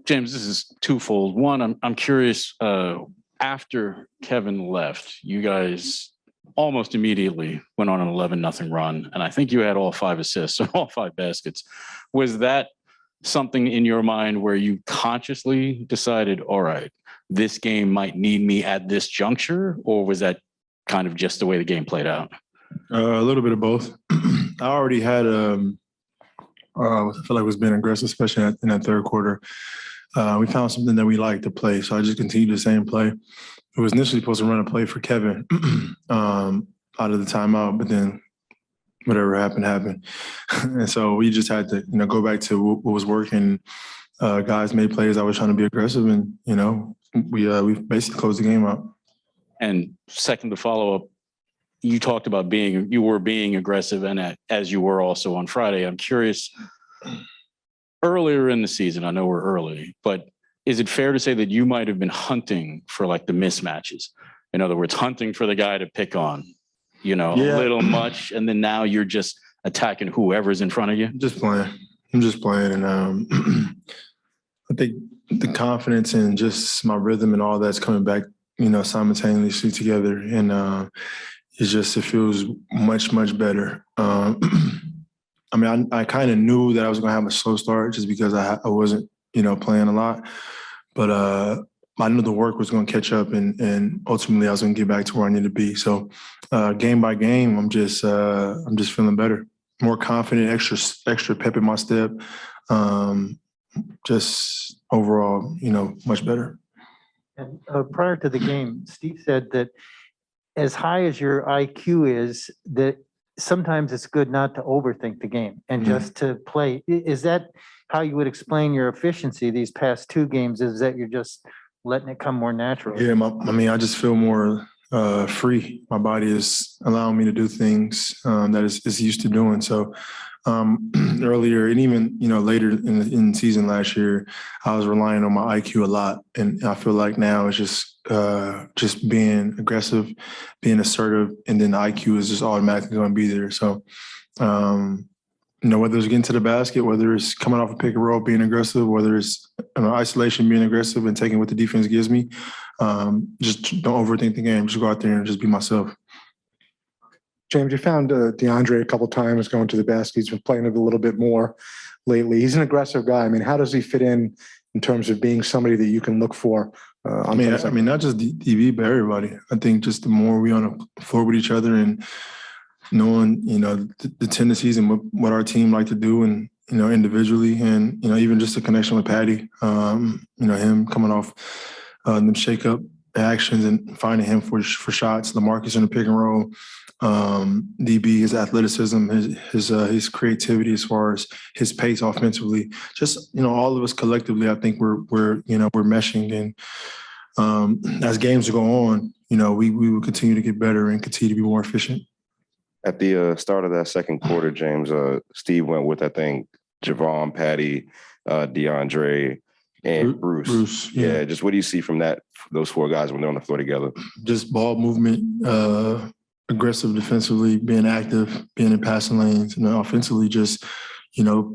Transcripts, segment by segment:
James, this is twofold. One, I'm curious, after Kevin left, you guys almost immediately went on an 11-0 run. And I think you had all 5 assists and all 5 baskets. Was that something in your mind where you consciously decided, all right, this game might need me at this juncture? Or was that kind of just the way the game played out? A little bit of both. I already had, I feel like was being aggressive, especially in that third quarter. We found something that we liked to play, so I just continued the same play. It was initially supposed to run a play for Kevin out of the timeout, but then whatever happened. And so we just had to, go back to what was working. Guys made plays. I was trying to be aggressive, and we basically closed the game out. And second, to follow up, you talked about you were being aggressive, and as you were also on Friday. I'm curious. Earlier in the season, I know we're early, but is it fair to say that you might have been hunting for like the mismatches? In other words, hunting for the guy to pick on, a little much, and then now you're just attacking whoever's in front of you? I'm just playing. And I think the confidence and just my rhythm and all that's coming back, simultaneously together. And it feels much, much better. I kind of knew that I was going to have a slow start just because I wasn't, playing a lot. But I knew the work was going to catch up, and ultimately I was going to get back to where I need to be. So game by game, I'm just feeling better, more confident, extra pep in my step. Just overall, much better. And prior to the game, Steve said that as high as your IQ is, that sometimes it's good not to overthink the game and just to play. Is that how you would explain your efficiency these past 2 games? Is that you're just letting it come more natural? Yeah, I just feel more free. My body is allowing me to do things that it's used to doing. So earlier and even, later in the season last year, I was relying on my IQ a lot. And I feel like now it's just being aggressive, being assertive, and then the IQ is just automatically going to be there. So, whether it's getting to the basket, whether it's coming off a pick and roll, being aggressive, whether it's isolation, being aggressive and taking what the defense gives me, just don't overthink the game. Just go out there and just be myself. James, you found DeAndre a couple times going to the basket. He's been playing it a little bit more lately. He's an aggressive guy. How does he fit in terms of being somebody that you can look for? Not just DB, but everybody. I think just the more we on the floor with each other and knowing, the tendencies and what our team like to do, and individually, and even just the connection with Patty. Him coming off them shake-up actions and finding him for shots. LaMarcus in the pick and roll. DB, his athleticism, his creativity as far as his pace offensively. Just all of us collectively, I think we're meshing, and as games go on, we will continue to get better and continue to be more efficient. At the start of that second quarter, James, Steve went with, I think, Javon, Patty, DeAndre, and Bruce. Yeah. Just what do you see from those 4 guys when they're on the floor together? Just ball movement, aggressive defensively, being active, being in passing lanes, and then offensively just,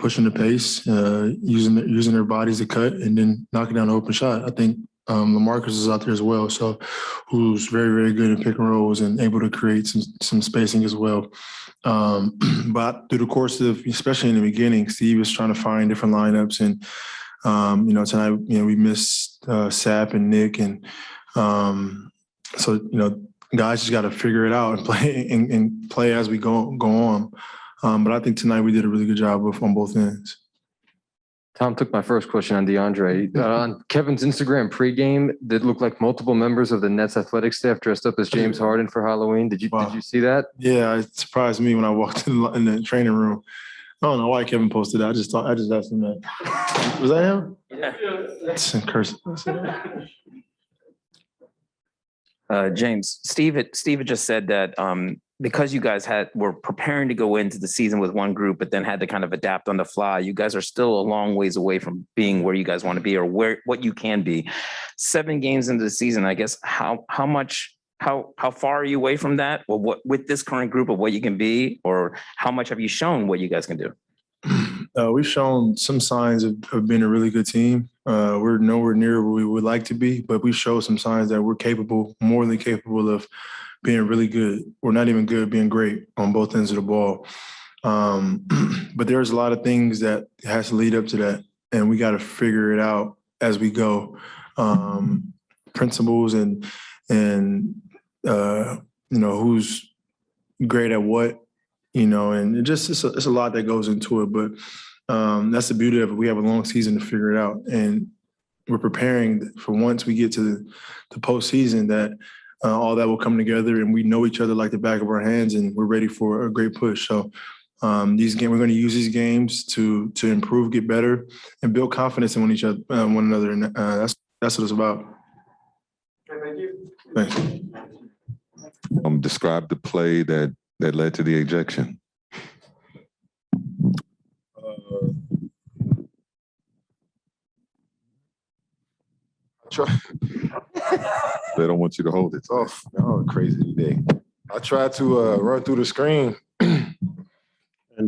pushing the pace, using their bodies to cut, and then knocking down an open shot. I think LaMarcus is out there as well, so who's very, very good at pick and rolls and able to create some spacing as well. But through the course of, especially in the beginning, Steve was trying to find different lineups, and tonight, we missed Sapp and Nick, and so guys just got to figure it out and play and play as we go on. But I think tonight we did a really good job on both ends. Tom took my first question on DeAndre. On Kevin's Instagram pregame, that looked like multiple members of the Nets athletic staff dressed up as James Harden for Halloween. Did you see that? Yeah, it surprised me when I walked in the training room. I don't know why Kevin posted that. I just asked him that. Was that him? Yeah. That's cursive. James, Steve had just said that because you guys were preparing to go into the season with one group, but then had to kind of adapt on the fly, you guys are still a long ways away from being where you guys want to be or what you can be. 7 games into the season, I guess, how far are you away from that? Well, what with this current group of what you can be, or how much have you shown what you guys can do? We've shown some signs of being a really good team. We're nowhere near where we would like to be, but we show some signs that we're capable, more than capable of being really good. We're not even good, being great on both ends of the ball. But there's a lot of things that has to lead up to that, and we got to figure it out as we go. Principles and who's great at what, and it's a lot that goes into it. But that's the beauty of it. We have a long season to figure it out, and we're preparing for once we get to the postseason that all that will come together, and we know each other like the back of our hands, and we're ready for a great push. So these games, we're going to use these games to improve, get better, and build confidence in one another, and that's what it's about. Thank you. Thanks. Describe the play that led to the ejection. They don't want you to hold it. Oh, crazy day. I tried to run through the screen, and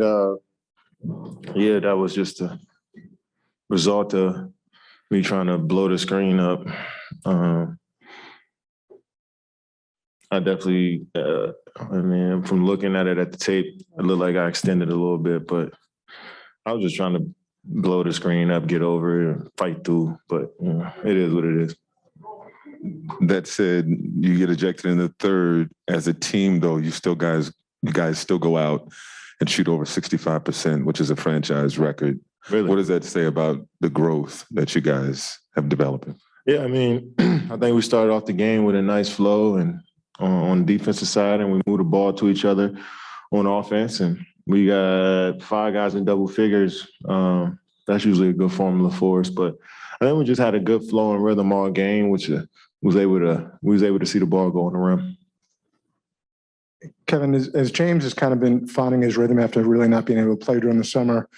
that was just a result of me trying to blow the screen up. I definitely, from looking at it at the tape, it looked like I extended a little bit, but I was just trying to blow the screen up, get over it, fight through. But it is what it is. That said, you get ejected in the third. As a team, though, you guys still go out and shoot over 65%, which is a franchise record. Really? What does that say about the growth that you guys have developed? Yeah, I think we started off the game with a nice flow and on the defensive side, and we moved the ball to each other on offense, and we got 5 guys in double figures. That's usually a good formula for us, but I think we just had a good flow and rhythm all game, which we was able to see the ball go on the rim. Kevin, as James has kind of been finding his rhythm after really not being able to play during the summer,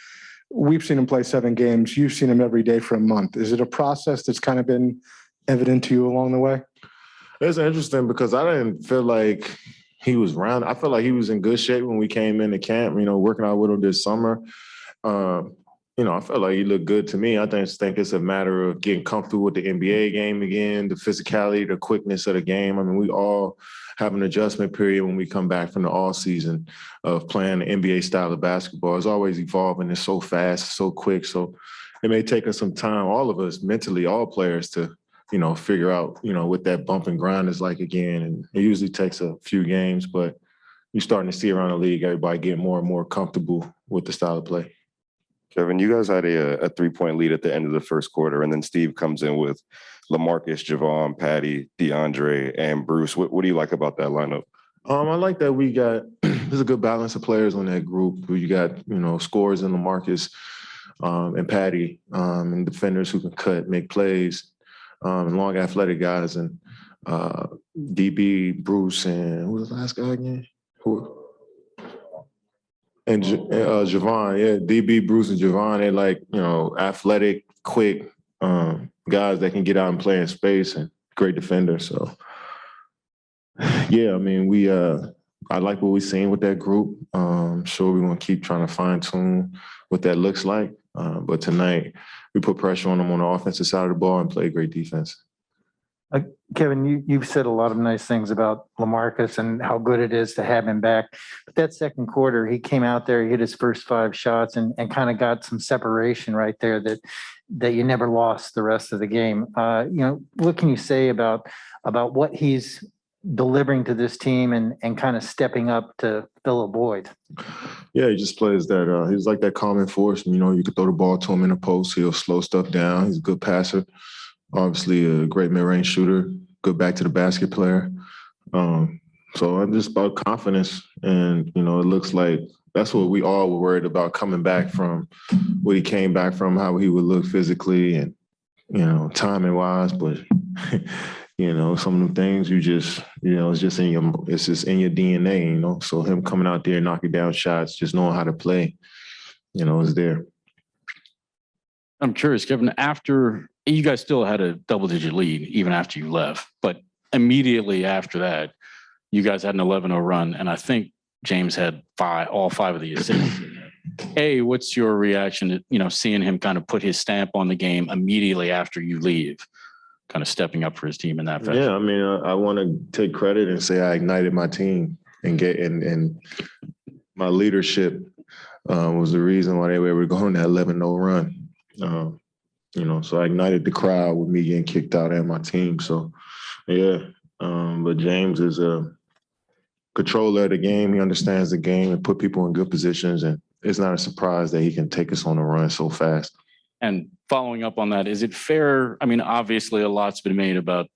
we've seen him play 7 games. You've seen him every day for a month. Is it a process that's kind of been evident to you along the way? It's interesting because I didn't feel like he was round. I felt like he was in good shape when we came into camp, working out with him this summer. I felt like he looked good to me. I think it's a matter of getting comfortable with the NBA game again, the physicality, the quickness of the game. We all have an adjustment period when we come back from the off season of playing the NBA style of basketball. It's always evolving. It's so fast, so quick. So it may take us some time, all of us mentally, all players, to figure out, what that bump and grind is like again. And it usually takes a few games, but you're starting to see around the league, everybody get more and more comfortable with the style of play. Kevin, you guys had a 3-point lead at the end of the first quarter, and then Steve comes in with LaMarcus, Javon, Patty, DeAndre, and Bruce. What do you like about that lineup? I like that we got there's a good balance of players on that group. You got, scorers in LaMarcus and Patty, and defenders who can cut, make plays, and long athletic guys, and DB, Bruce, and who was the last guy again? And Javon, yeah, DB, Bruce, and Javon, they're like, athletic, quick guys that can get out and play in space and great defenders. So, yeah, I like what we've seen with that group. Sure, we're going to keep trying to fine tune what that looks like. But tonight, we put pressure on them on the offensive side of the ball and play great defense. Kevin, you've said a lot of nice things about LaMarcus and how good it is to have him back. But that second quarter, he came out there, he hit his first 5 shots and kind of got some separation right there that you never lost the rest of the game. What can you say about what he's delivering to this team and kind of stepping up to fill a void? Yeah, he just plays that. He's like that calming force. You could throw the ball to him in the post. He'll slow stuff down. He's a good passer. Obviously, a great mid-range shooter, good back to the basket player. So I'm just about confidence. And, it looks like that's what we all were worried about coming back from, what he came back from, how he would look physically and, timing-wise. But, some of the things you just, it's just in your DNA, So him coming out there, knocking down shots, just knowing how to play, is there. I'm curious, Kevin, after you guys still had a double-digit lead even after you left, but immediately after that, you guys had an 11-0 run, and I think James had all 5 of the assists. What's your reaction to, seeing him kind of put his stamp on the game immediately after you leave, kind of stepping up for his team in that fashion? Yeah, I mean, I want to take credit and say I ignited my team and my leadership was the reason why they were going that 11-0 run. So I ignited the crowd with me getting kicked out and my team. So, yeah. But James is a controller of the game. He understands the game and put people in good positions. And it's not a surprise that he can take us on a run so fast. And following up on that, is it fair? I mean, obviously a lot's been made about,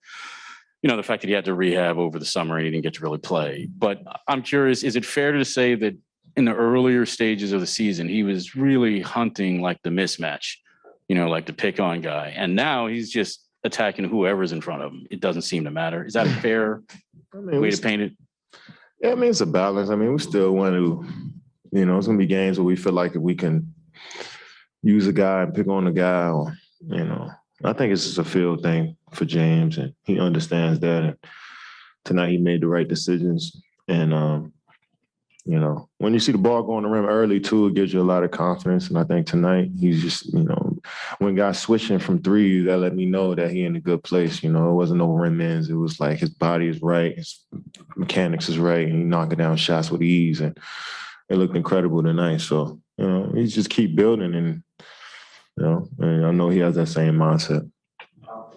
the fact that he had to rehab over the summer and he didn't get to really play. But I'm curious, is it fair to say that in the earlier stages of the season, he was really hunting like the mismatch, like the pick on guy. And now he's just attacking whoever's in front of him. It doesn't seem to matter. Is that a fair way to paint it? Yeah, I mean, it's a balance. I mean, we still want to, it's going to be games where we feel like if we can use a guy and pick on a guy or, I think it's just a feel thing for James and he understands that. And tonight he made the right decisions. And, when you see the ball go on the rim early too, it gives you a lot of confidence. And I think tonight he's just, when guys switching from threes, that let me know that he in a good place. It wasn't no rim ins. It was like his body is right, his mechanics is right, and he knocking down shots with ease. And it looked incredible tonight. So, he just keep building and I know he has that same mindset.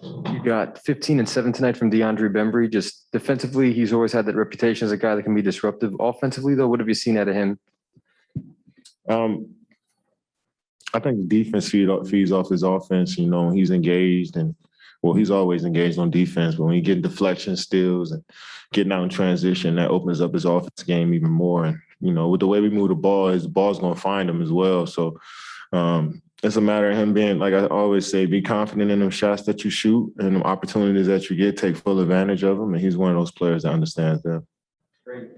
You got 15 and 7 tonight from DeAndre Bembry. Just defensively, he's always had that reputation as a guy that can be disruptive. Offensively, though, what have you seen out of him? I think the defense feeds off his offense. He's engaged he's always engaged on defense. But when he get deflection steals and getting out in transition, that opens up his offense game even more. And, with the way we move the ball, his ball's going to find him as well. So, it's a matter of him being, like I always say, be confident in them shots that you shoot and the opportunities that you get, take full advantage of them. And he's one of those players that understands that. Great.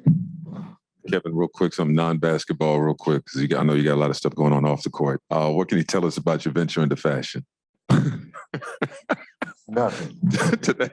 Kevin, real quick, some non-basketball real quick, because I know you got a lot of stuff going on off the court. What can you tell us about your venture into fashion? Nothing. Today.